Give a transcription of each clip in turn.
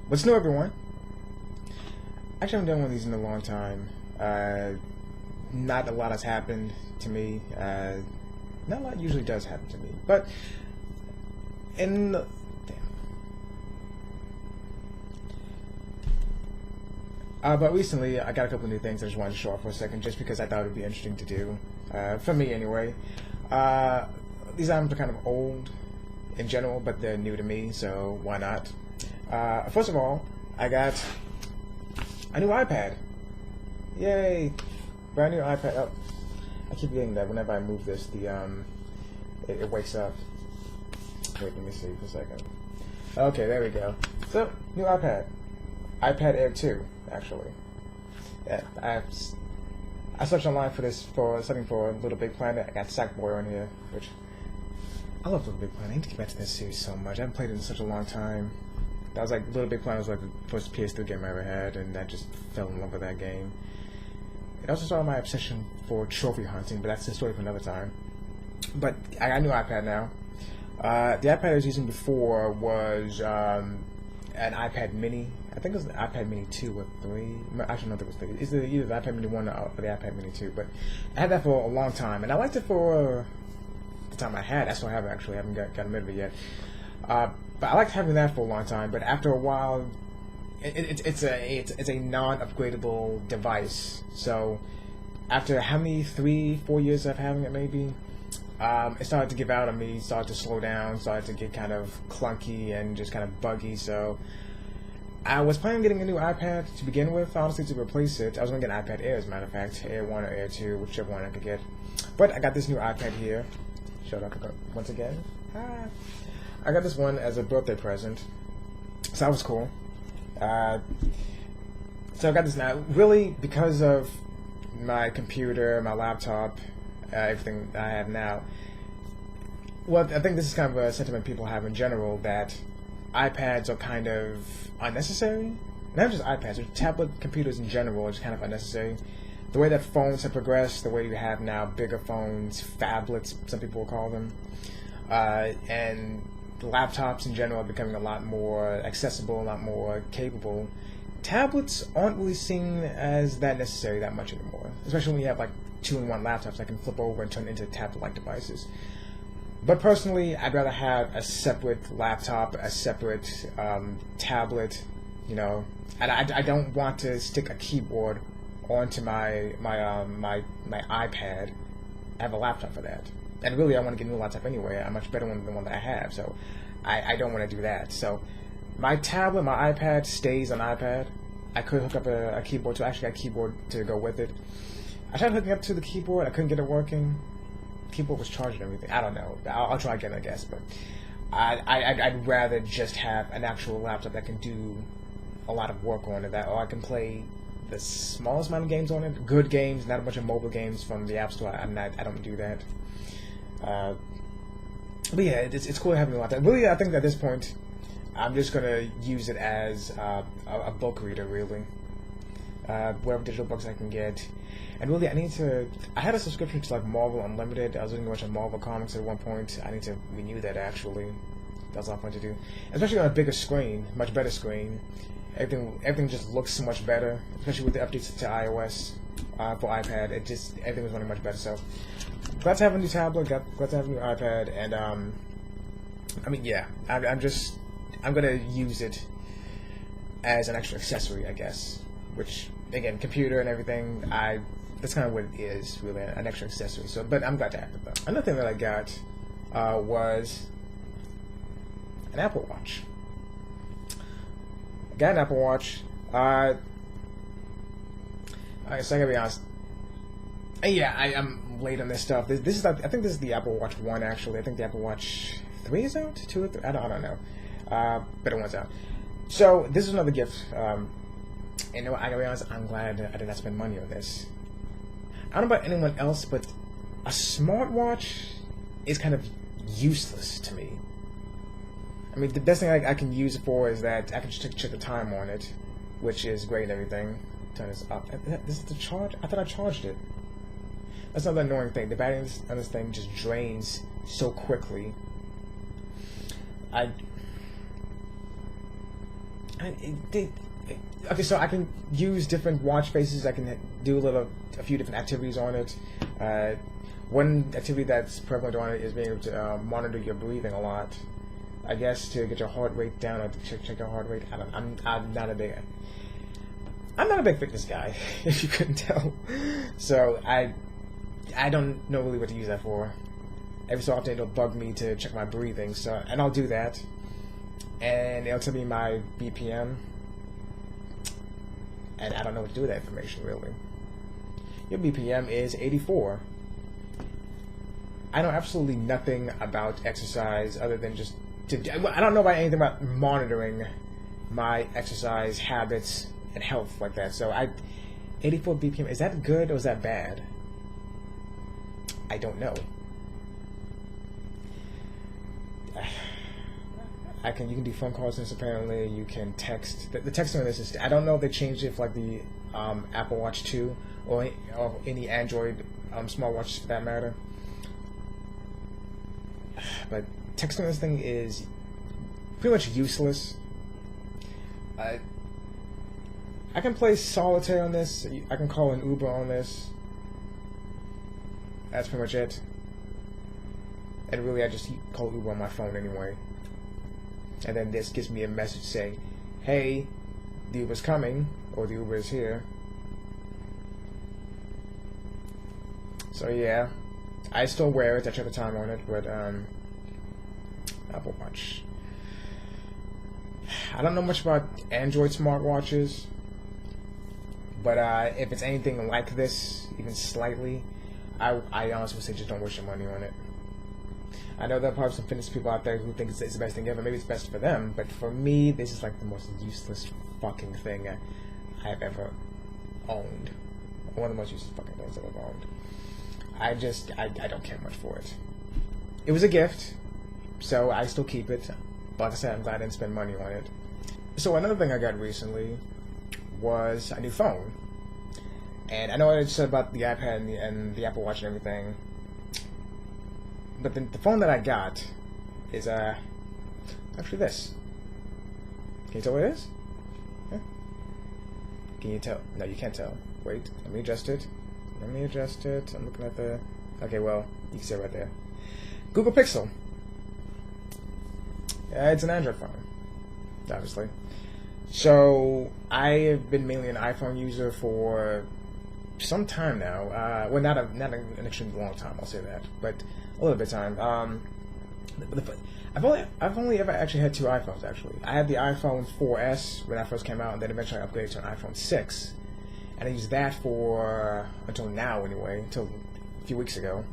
What's new, everyone? Actually, I haven't done one of these in a long time. Not a lot has happened to me. Not a lot usually does happen to me. But but recently, I got a couple new things I just wanted to show off for a second, just because I thought it would be interesting to do. For me, anyway. These items are kind of old in general, but they're new to me, so why not? First of all, I got a new iPad. Yay! Brand new iPad. Oh, I keep getting that whenever I move this. It wakes up. Wait, let me see for a second. Okay, there we go. So, new iPad. iPad Air 2, actually. Yeah, I searched online for this, for something for Little Big Planet. I got Sackboy on here, which I love Little Big Planet. I need to get back to this series so much. I haven't played it in such a long time. That was like, Little Big Planet was like the first PS3 game I ever had, and I just fell in love with that game. It also started my obsession for trophy hunting, but that's a story for another time. But I got a new iPad now. The iPad I was using before was an iPad Mini. I think it was the iPad Mini 2 or 3. Actually, no, it was 3. It's either the iPad Mini 1 or the iPad Mini 2. But I had that for a long time, and I liked it for the time I had. I still have it, actually. I haven't gotten rid of it yet. But I liked having that for a long time. But after a while, it's a non-upgradable device. So after how many 3-4 years of having it, maybe, it started to give out on me. Started to slow down. Started to get kind of clunky and just kind of buggy. So I was planning on getting a new iPad to begin with, honestly, to replace it. I was going to get an iPad Air, as a matter of fact, Air 1 or Air 2, whichever one I could get. But I got this new iPad here. Shut up once again. I got this one as a birthday present, so that was cool. So I got this now, really, because of my computer, my laptop, everything I have now. Well, I think this is kind of a sentiment people have in general, that iPads are kind of unnecessary. Not just iPads, but tablet computers in general are just kind of unnecessary. The way that phones have progressed, the way you have now bigger phones, phablets, some people will call them, and laptops in general are becoming a lot more accessible, a lot more capable. Tablets aren't really seen as that necessary that much anymore, especially when you have like 2-in-1 laptops that can flip over and turn into tablet-like devices. But personally, I'd rather have a separate laptop, a separate tablet, you know, and I don't want to stick a keyboard onto my iPad. I have a laptop for that. And really, I want to get a new laptop anyway, a much better one than the one that I have, so I don't want to do that. So my tablet, my iPad stays on iPad. I could hook up a keyboard to, actually got a keyboard to go with it. I tried hooking up to the keyboard, I couldn't get it working. The keyboard was charged and everything. I don't know. I'll try again, I guess, but I'd rather just have an actual laptop that can do a lot of work on it, or I can play the smallest amount of games on it, good games, not a bunch of mobile games from the App Store. I don't do that. But yeah, it's cool having a laptop. Really, I think at this point, I'm just gonna use it as a book reader, really. Whatever digital books I can get. And really, I had a subscription to like Marvel Unlimited. I was reading a bunch of Marvel comics at one point. I need to renew that, actually. That was a lot of fun to do. Especially on a bigger screen, much better screen. Everything just looks so much better, especially with the updates to iOS for iPad. Everything was running much better. So glad to have a new tablet. Glad to have a new iPad. And I mean, yeah, I'm gonna use it as an extra accessory, I guess. Which, again, computer and everything, that's kind of what it is, really, an extra accessory. So, but I'm glad to have it, though. Another thing that I got was an Apple Watch. I got an Apple Watch. Alright, so I gotta be honest. And yeah, I'm late on this stuff. This is, I think this is the Apple Watch 1, actually. I think the Apple Watch 3 is out? 2 or 3? I don't know. But it one's out. So, this is another gift. And you know what, I gotta be honest, I'm glad I did not spend money on this. I don't know about anyone else, but a smartwatch is kind of useless to me. I mean, the best thing I can use it for is that I can just check the time on it, which is great and everything. Turn this up. This is the charge? I thought I charged it. That's another annoying thing. The battery on this thing just drains so quickly. Okay, so I can use different watch faces. I can do a few different activities on it. One activity that's prevalent on it is being able to monitor your breathing a lot. I guess to get your heart rate down or to check your heart rate. I'm not a big fitness guy, if you couldn't tell. So I don't know really what to use that for. Every so often it'll bug me to check my breathing, and I'll do that. And it'll tell me my BPM. And I don't know what to do with that information, really. Your BPM is 84. I know absolutely nothing about exercise other than I don't know about anything about monitoring my exercise habits and health like that. So 84 BPM, is that good or is that bad? I don't know. You can do phone calls on this apparently. You can text. The texting on this is, I don't know if they changed it for like the Apple Watch 2 or any Android smartwatches for that matter. But texting on this thing is pretty much useless. I can play solitaire on this. I can call an Uber on this. That's pretty much it. And really, I just call Uber on my phone anyway. And then this gives me a message saying, hey, the Uber's coming, or the Uber is here. So yeah, I still wear it. I check the time on it, but Apple Watch. I don't know much about Android smartwatches, but if it's anything like this, even slightly, I honestly would say just don't waste your money on it. I know there are probably some fitness people out there who think it's the best thing ever. Maybe it's best for them, but for me, this is like the most useless fucking thing I've ever owned. One of the most useless fucking things I've ever owned. I don't care much for it. It was a gift, so I still keep it. But like I said, I'm glad I didn't spend money on it. So another thing I got recently was a new phone. And I know I just said about the iPad and the Apple Watch and everything. But the phone that I got is actually this. Can you tell what it is? Yeah. Can you tell? No, you can't tell. Wait, let me adjust it. I'm looking at the... Okay, well, you can see it right there. Google Pixel. It's an Android phone, obviously. So I have been mainly an iPhone user for some time now. Well, not an extremely long time, I'll say that, but a little bit of time. I've only ever actually had two iPhones. Actually, I had the iPhone 4S when I first came out, and then eventually I upgraded to an iPhone 6, and I used that for until now, anyway, until a few weeks ago.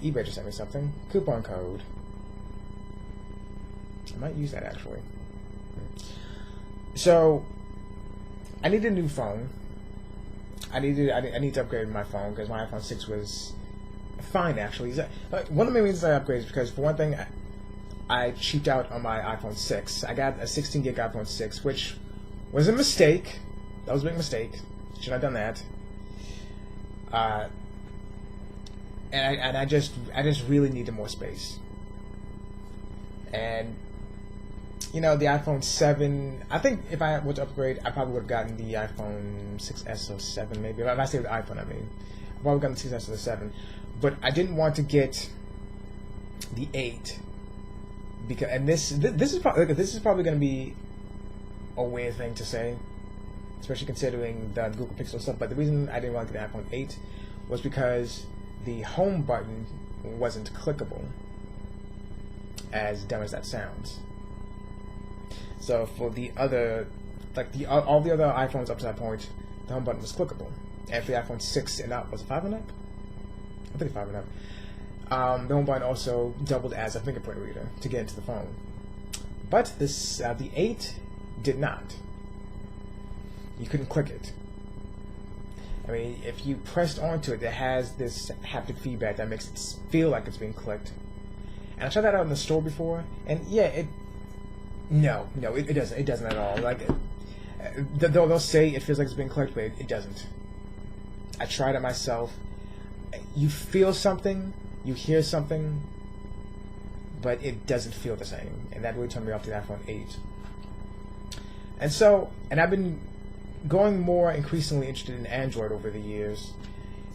eBay just sent me something. Coupon code. I might use that actually. So I need a new phone. I need to upgrade my phone because my iPhone 6 was fine actually. One of the main reasons I upgraded is because, for one thing, I cheaped out on my iPhone 6. I got a 16 gig iPhone 6, which was a mistake. That was a big mistake. Should have done that. And I just really needed more space. And you know, the iPhone 7, I think if I were to upgrade, I probably would have gotten the iPhone 6S or 7 maybe. If I say the iPhone, I mean. I probably gotten the 6S or the 7. But I didn't want to get the 8. Because, and this is probably going to be a weird thing to say, especially considering the Google Pixel stuff. But the reason I didn't want to get the iPhone 8 was because the home button wasn't clickable, as dumb as that sounds. So for the other, all the other iPhones up to that point, the home button was clickable. And for the iPhone 6 and up, was it 5 and up? I think 5 and up. The home button also doubled as a fingerprint reader to get into the phone. But this, the 8 did not. You couldn't click it. I mean, if you pressed onto it, it has this haptic feedback that makes it feel like it's being clicked. And I tried that out in the store before, and yeah, it doesn't. It doesn't at all. Like, they'll say it feels like it's being clicked, but it doesn't. I tried it myself. You feel something, you hear something, but it doesn't feel the same, and that really turned me off to the iPhone 8. And I've been going more increasingly interested in Android over the years.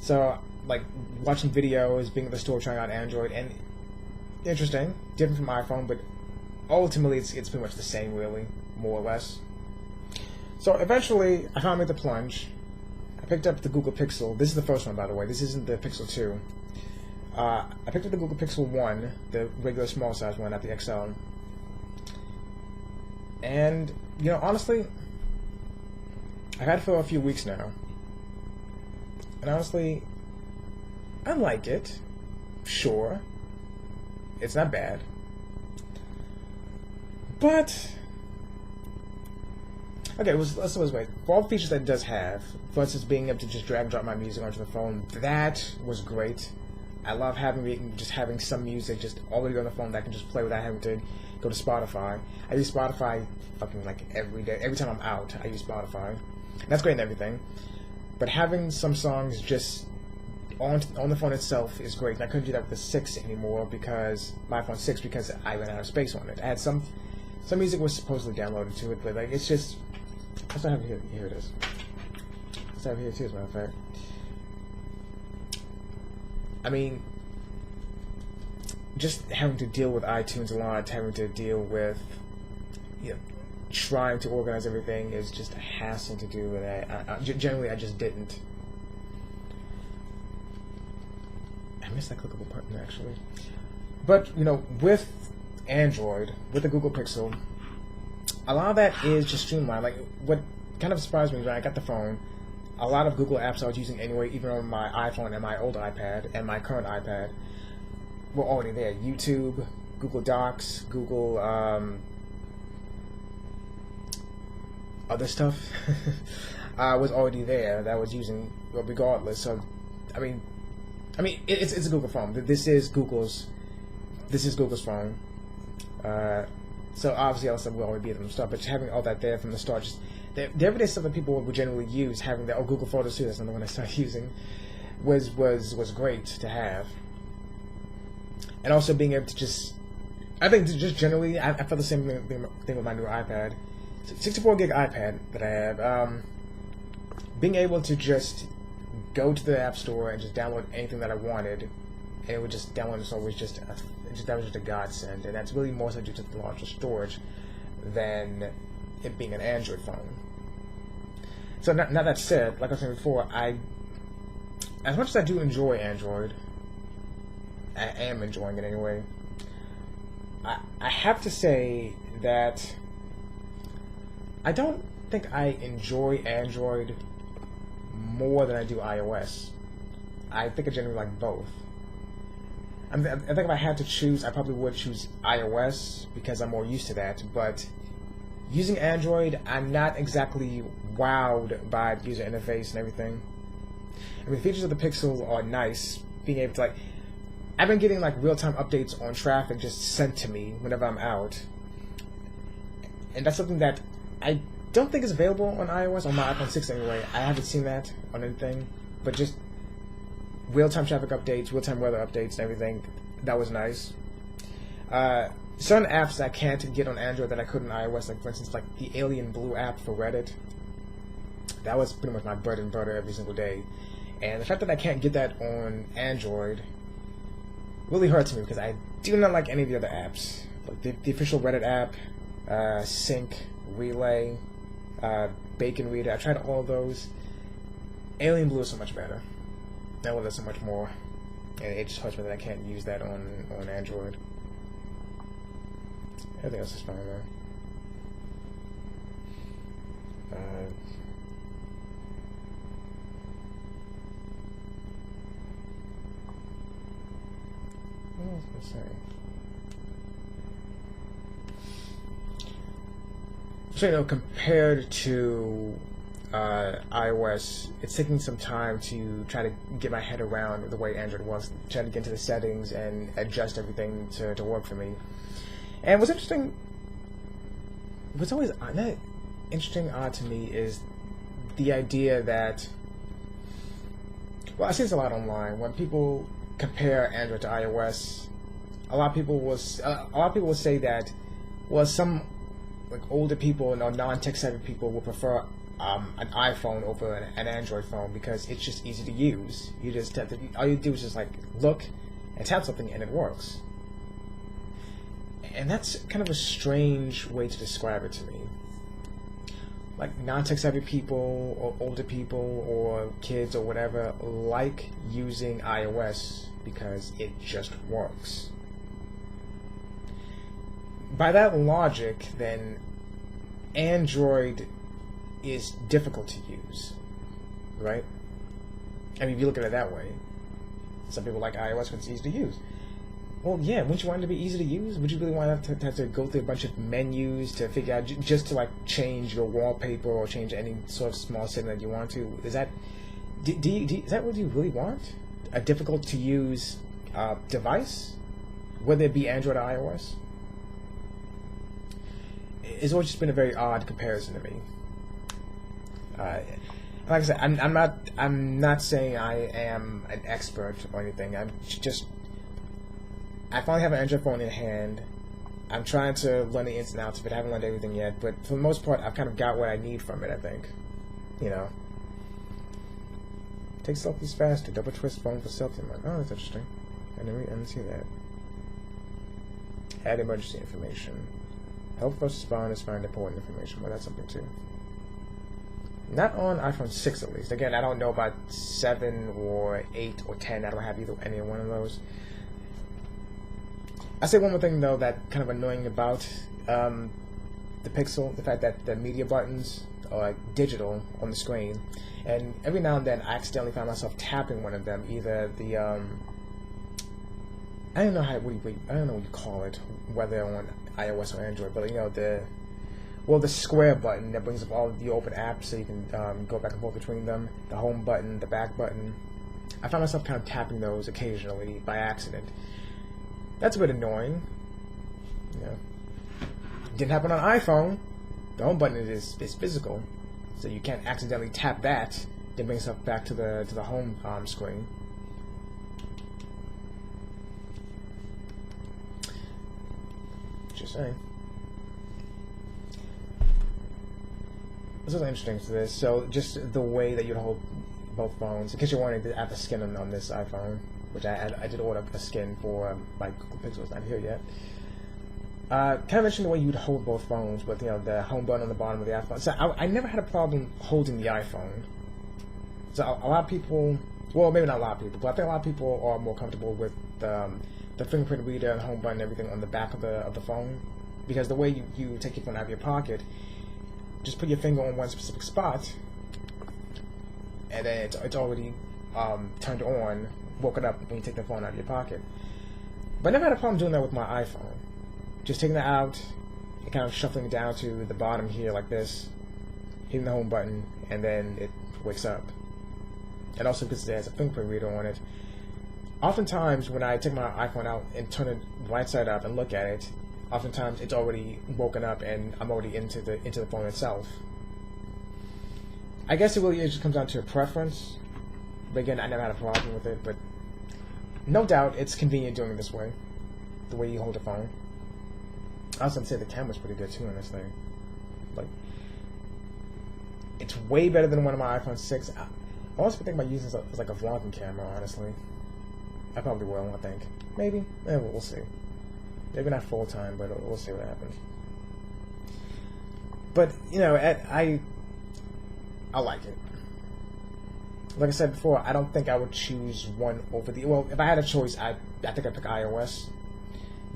So, like, watching videos, being at the store trying out Android, and interesting, different from iPhone, but ultimately it's pretty much the same, really, more or less. So eventually, I finally made the plunge. I picked up the Google Pixel. This is the first one, by the way. This isn't the Pixel 2. I picked up the Google Pixel 1, the regular small size one, not the XL. And, you know, honestly, I've had it for a few weeks now. And honestly, I like it. Sure. It's not bad. But, okay, let's wait. For all the features that it does have, for instance, being able to just drag and drop my music onto the phone, that was great. I love having some music just already on the phone that I can just play without having to go to Spotify. I use Spotify fucking like every day. Every time I'm out, I use Spotify. And that's great and everything. But having some songs just on the phone itself is great. And I couldn't do that with the 6 anymore because my iPhone 6 because I ran out of space on it. I had some music was supposedly downloaded to it, but like it's just. Let's not have it here. Here it is. Let's have it here too, as a matter of fact. I mean, just having to deal with iTunes a lot, having to deal with, you know, trying to organize everything is just a hassle to do, and I generally I just didn't. I missed that clickable button actually. But you know, with Android, with the Google Pixel, a lot of that is just streamlined. Like what kind of surprised me when I got the phone. A lot of Google apps I was using anyway, even on my iPhone and my old iPad and my current iPad, were already there. YouTube, Google Docs, Google other stuff was already there that I was using regardless. So, I mean, it's a Google phone. This is Google's phone. So obviously, all stuff will already be at the start. But having all that there from the start, just the everyday stuff that people would generally use, having that Google Photos too, that's another one I started using, was great to have. And also being able to just, I think just generally, I felt the same thing with my new iPad, 64 gig iPad that I have. Being able to just go to the App Store and just download anything that I wanted, and it would just download it. So it was that was just a godsend, and that's really more so due to the larger storage than it being an Android phone. So now that said, like I was saying before, as much as I do enjoy Android, I am enjoying it anyway. I have to say that I don't think I enjoy Android more than I do iOS. I think I generally like both. I think if I had to choose, I probably would choose iOS because I'm more used to that, but using Android, I'm not exactly wowed by the user interface and everything. I mean, the features of the Pixel are nice, being able to, like, I've been getting, like, real-time updates on traffic just sent to me whenever I'm out, and that's something that I don't think is available on iOS, on my iPhone 6 anyway. I haven't seen that on anything, but just real-time traffic updates, real-time weather updates and everything, that was nice. Certain apps I can't get on Android that I could on iOS, like for instance, like the Alien Blue app for Reddit. That was pretty much my bread and butter every single day. And the fact that I can't get that on Android really hurts me because I do not like any of the other apps. Like the official Reddit app, Sync, Relay, Bacon Reader. I tried all of those. Alien Blue is so much better. I love that so much more. And it just hurts me that I can't use that on Android. Everything else is fine though. What was I going to say? So, you know, compared to iOS, it's taking some time to try to get my head around the way Android works, trying to get into the settings and adjust everything to work for me. And what's interesting, what's always not interesting, odd to me is the idea that, well, I see this a lot online when people compare Android to iOS. A lot of people will say that, well, some older people and non-tech savvy people will prefer an iPhone over an Android phone because it's just easy to use. You just have to, all you do is just like look and tap something and it works. And that's kind of a strange way to describe it to me. Like non-tech savvy people or older people or kids or whatever like using iOS because it just works. By that logic, then, Android is difficult to use, right? I mean, if you look at it that way, some people like iOS when it's easy to use. Well, yeah, wouldn't you want it to be easy to use? Would you really want to have to go through a bunch of menus to figure out, just to like change your wallpaper or change any sort of small setting that you want to? Is that, is that what you really want? A difficult to use device? Whether it be Android or iOS? It's always just been a very odd comparison to me. Like I said, I'm not saying I am an expert or anything. I finally have an Android phone in hand. I'm trying to learn the ins and outs of it. I haven't learned everything yet, but for the most part, I've kind of got what I need from it, I think. You know. Take selfies faster. Double twist phone for selfie. I'm like, oh, that's interesting. I didn't see that. Add emergency information. Help first responders find important information. Well, that's something too. Not on iPhone 6 at least. Again, I don't know about 7 or 8 or 10. I don't have any one of those. I say one more thing though that kind of annoying about the Pixel, the fact that the media buttons are like digital on the screen, and every now and then I accidentally find myself tapping one of them, either the I don't know I don't know what you call it, whether on iOS or Android, but you know the square button that brings up all of the open apps so you can go back and forth between them, the home button, the back button. I find myself kind of tapping those occasionally by accident. That's a bit annoying. You know, didn't happen on iPhone. The home button is physical, so you can't accidentally tap that. Then bring yourself back to the home screen. Just saying. This is interesting to this. So just the way that you'd hold both phones. In case you're wondering, I have a skin on this iPhone, which I did order a skin for my Google Pixel. It's not here yet. Kind of interesting the way you'd hold both phones with, you know, the home button on the bottom of the iPhone. So I never had a problem holding the iPhone. So a lot of people, well, maybe not a lot of people, but I think a lot of people are more comfortable with the fingerprint reader and home button and everything on the back of the phone, because the way you take your phone out of your pocket, just put your finger on one specific spot, and then it's already turned on, woken up when you take the phone out of your pocket. But I never had a problem doing that with my iPhone. Just taking it out and kind of shuffling it down to the bottom here like this, hitting the home button, and then it wakes up. And also because it has a fingerprint reader on it, oftentimes when I take my iPhone out and turn it right side up and look at it, oftentimes it's already woken up and I'm already into the phone itself. I guess it really just comes down to a preference. But again, I never had a problem with it, but no doubt it's convenient doing it this way, the way you hold the phone. I was gonna say the camera's pretty good too on this thing. Like, it's way better than one of my iPhone 6. I also think about using it as like a vlogging camera, honestly. I probably will, I think. Maybe. We'll see. Maybe not full time, but we'll see what happens. But, you know, I like it. Like I said before, I don't think I would choose one over the... Well, if I had a choice, I think I'd pick iOS.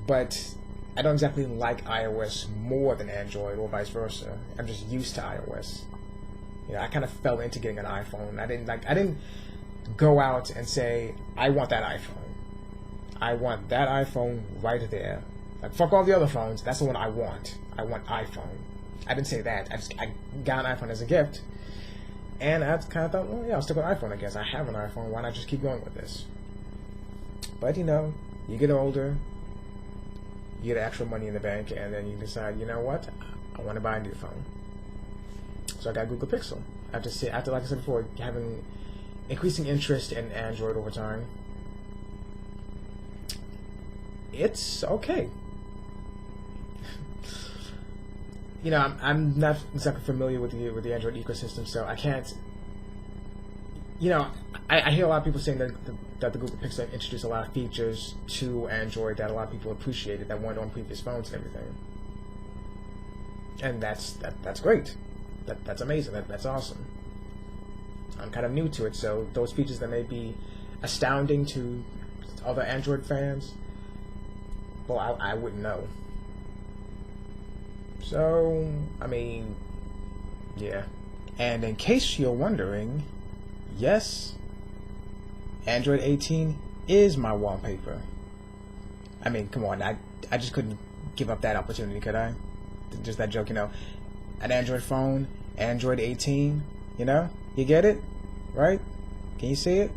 But I don't exactly like iOS more than Android, or vice versa. I'm just used to iOS. You know, I kind of fell into getting an iPhone. I didn't go out and say, I want that iPhone. I want that iPhone right there. Like, fuck all the other phones. That's the one I want. I want iPhone. I didn't say that. I got an iPhone as a gift. And I kind of thought, well, yeah, I'll stick with iPhone, I guess. I have an iPhone. Why not just keep going with this? But, you know, you get older, you get extra money in the bank, and then you decide, you know what? I want to buy a new phone. So I got Google Pixel. After, like I said before, having increasing interest in Android over time, it's okay. you know, I'm not exactly familiar with the Android ecosystem, so I can't. You know, I hear a lot of people saying that the Google Pixel introduced a lot of features to Android that a lot of people appreciated that weren't on previous phones and everything. And that's great. That's amazing. That's awesome. I'm kind of new to it, so those features that may be astounding to other Android fans, well, I wouldn't know. So, I mean, yeah. And in case you're wondering, yes, Android 18 is my wallpaper. I mean, come on, I just couldn't give up that opportunity, could I? Just that joke, you know. An Android phone, Android 18, you know? You get it? Right? Can you see it?